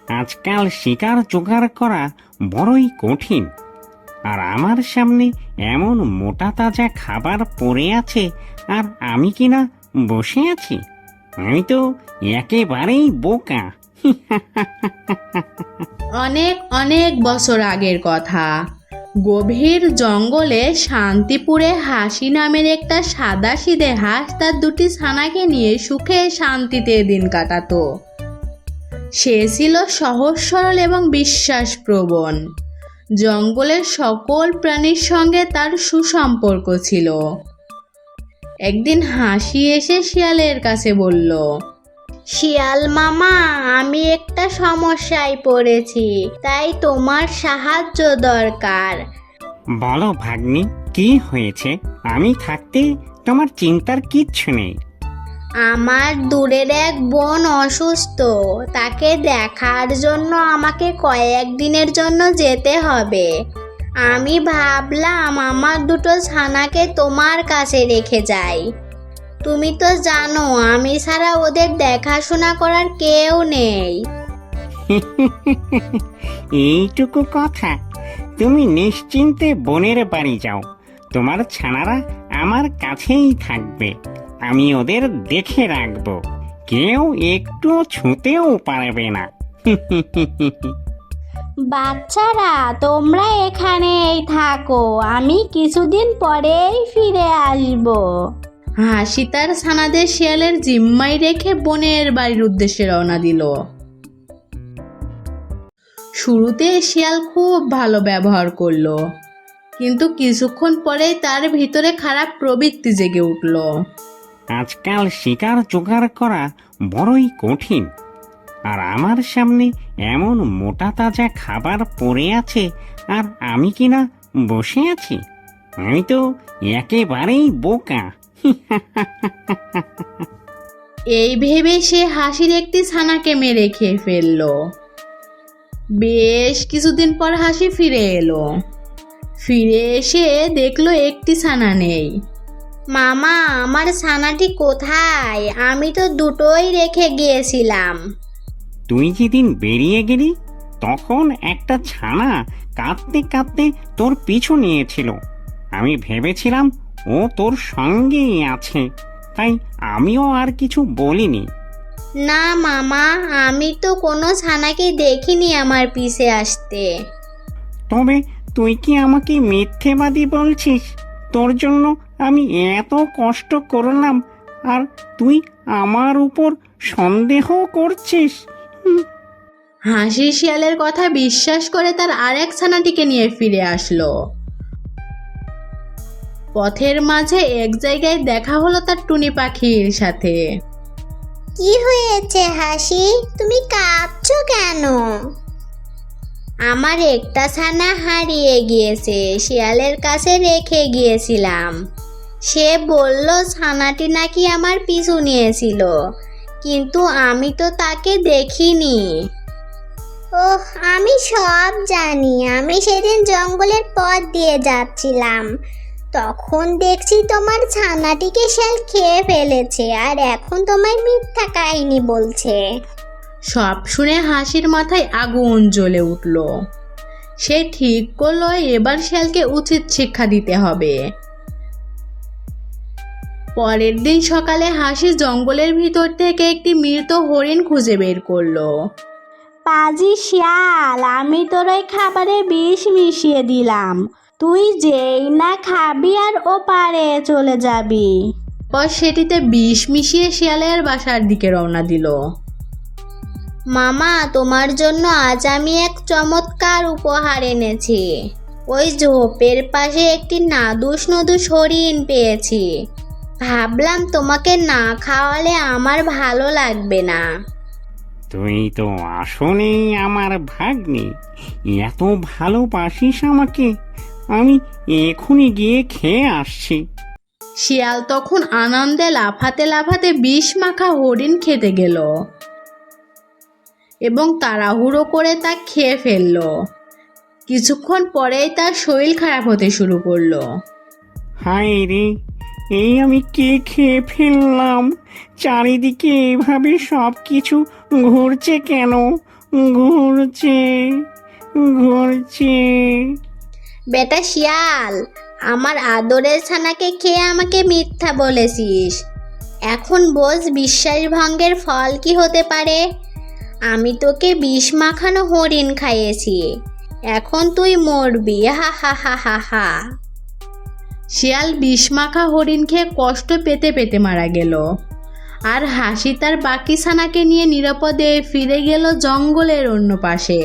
আজকাল শিকার জোগাড় করা বড়ই কঠিন, আর আমার সামনে এমন মোটা তাজা খাবার পড়ে আছে, আর আমি কিনা বসে আছি। আমি তো একেবারেই বোকা। অনেক অনেক বছর আগের কথা। গভীর জঙ্গলে শান্তিপুরে হাসি নামের একটা সাদাসিধে হাঁস তার দুটি ছানাকে নিয়ে সুখে শান্তিতে দিন কাটাতো। সে ছিল সহজ সরল এবং বিশ্বাসপ্রবণ। জঙ্গলের সকল প্রাণীর সঙ্গে তার সুসম্পর্ক ছিল। একদিন হাসি এসে শিয়ালের কাছে বলল, শিয়াল মামা, আমি একটা সমস্যায় পড়েছি, তাই তোমার সাহায্য দরকার। বলো ভাগ্নি, কি হয়েছে? আমি থাকতে তোমার চিন্তার কিচ্ছু নেই। আমার দূরের এক বোন অসুস্থ, তাকে দেখার জন্য আমাকে কয়েকদিনের জন্য যেতে হবে। আমি ভাবলাম আমার দুটো ছানাকে তোমার কাছে রেখে যাই। তুমি তো জানো আমি ছাড়া ওদের দেখাশোনা করার কেউ নেই। এইটুকু কথা? তুমি নিশ্চিন্তে বোনের বাড়ি যাও, তোমার ছানারা আমার কাছেই থাকবে। আমি ওদের দেখে রাখবো, কেউ একটু ছুঁতেও পারবে না। বাচ্চারা, তোমরা এখানেই থাকো, আমি কিছুদিন পরেই ফিরে আসবো। হাসি তার ছানাদের শিয়ালের জিম্মায় রেখে বোনের বাড়ির উদ্দেশ্যে রওনা দিল। শুরুতে শিয়াল খুব ভালো ব্যবহার করলো, কিন্তু কিছুক্ষণ পরেই তার ভিতরে খারাপ প্রবৃত্তি জেগে উঠল। আজকাল শিকার জোগাড় করা বড়ই কঠিন, আর আমার সামনে এমন মোটা তাজা খাবার পড়ে আছে, আর আমি কিনা বসে আছি। আমি তো একেবারেই বোকা। এই ভেবে সে হাসির একটি ছানাকে মেরে খেয়ে ফেলল। বেশ কিছুদিন পর হাসি ফিরে এলো। ফিরে এসে দেখলো একটি ছানা নেই। মামা, আমার ছানাটি কোথায়? আমি তো দুটোই রেখে গিয়েছিলাম। তুই যেদিন বেরিয়ে গেলি, তখন একটা ছানা কাঁদতে কাঁদতে তোর পিছু নিয়েছিল। আমি ভেবেছিলাম ও তোর সঙ্গেই আছে, তাই আমিও আর কিছু বলিনি। না মামা, আমি তো কোনো ছানাকে দেখিনি আমার পিছে আসতে। তবে তুই কি আমাকে মিথ্যেবাদী বলছিস? তোর জন্য আমি এত কষ্ট করলাম, আর তুই আমার উপর সন্দেহ করছিস? হাসি শিয়ালের কথা বিশ্বাস করে তার আরেক ছানাটিকে নিয়ে ফিরে আসলো। পথের মাঝে এক জায়গায় দেখা হলো তার টুনি পাখির সাথে। কি হয়েছে হাসি, তুমি কাঁদছো কেন? আমার একটা ছানা হারিয়ে গিয়েছে, শিয়ালের কাছে রেখে গিয়েছিলাম। সে বলল ছানাটি নাকি আমার পিছু নিয়েছিল, কিন্তু আমি তো তাকে দেখিনি। ওহ, আমি সব জানি। আমি সেদিন জঙ্গলের পথ দিয়ে যাচ্ছিলাম, তখন দেখছি তোমার ছানাটিকে শিয়াল খেয়ে ফেলেছে, আর এখন তোমায় মিথ্যা কাহিনী বলছে। সব শুনে হাসির মাথায় আগুন জ্বলে উঠল। সে ঠিক করলো এবার শিয়ালকে উচিত শিক্ষা দিতে হবে। পরের দিন সকালে হাসি জঙ্গলের ভিতর থেকে একটি মৃত হরিণ খুঁজে বের করলো। পাজি শিয়াল, আমি তোর ওই খাবারে বিষ মিশিয়ে দিলাম, তুই যেই না খাবি আর ওপারে চলে যাবি। পর সেটিতে বিষ মিশিয়ে শিয়ালের বাসার দিকে রওনা দিল। মামা, তোমার জন্য আজ আমি এক চমৎকার উপহার এনেছি। ওই ঝোপের পাশে একটি নাদুস নদুস হরিণ পেয়েছি। ভাবলাম তোমাকে না খাওয়ালে আমার ভালো লাগবে না। তুই তো আসলেই আমার ভাগ্নি, এত ভালোবাসিস আমাকে। আমি এখনই গিয়ে খেয়ে আসছি। শিয়াল তখন আনন্দে লাফাতে লাফাতে বিষ মাখা হরিণ খেতে গেল এবং তাড়াহুড়ো করে তা খেয়ে ফেলল। কিছুক্ষণ পরেই তার শরীর খারাপ হতে শুরু করলো। হায় রে, এই আমি কে খেয়ে ফেললাম? চারিদিকে এভাবে সব কিছু ঘুরছে কেন? ঘুরছে ঘুরছে। বেটা শিয়াল, আমার আদরের ছানাকে খেয়ে আমাকে মিথ্যা বলেছিস। এখন বোঝ বিশ্বাসভঙ্গের ফল কি হতে পারে। আমি তোকে বিষ মাখানো হরিণ খাইয়েছি, এখন তুই মরবি, হা হা হা হা হা। শিয়াল বিষমাখা হরিণ খেয়ে কষ্ট পেতে পেতে মারা গেল। আর হাসি তার বাকি ছানাকে নিয়ে নিরাপদে ফিরে গেল জঙ্গলের অন্য পাশে।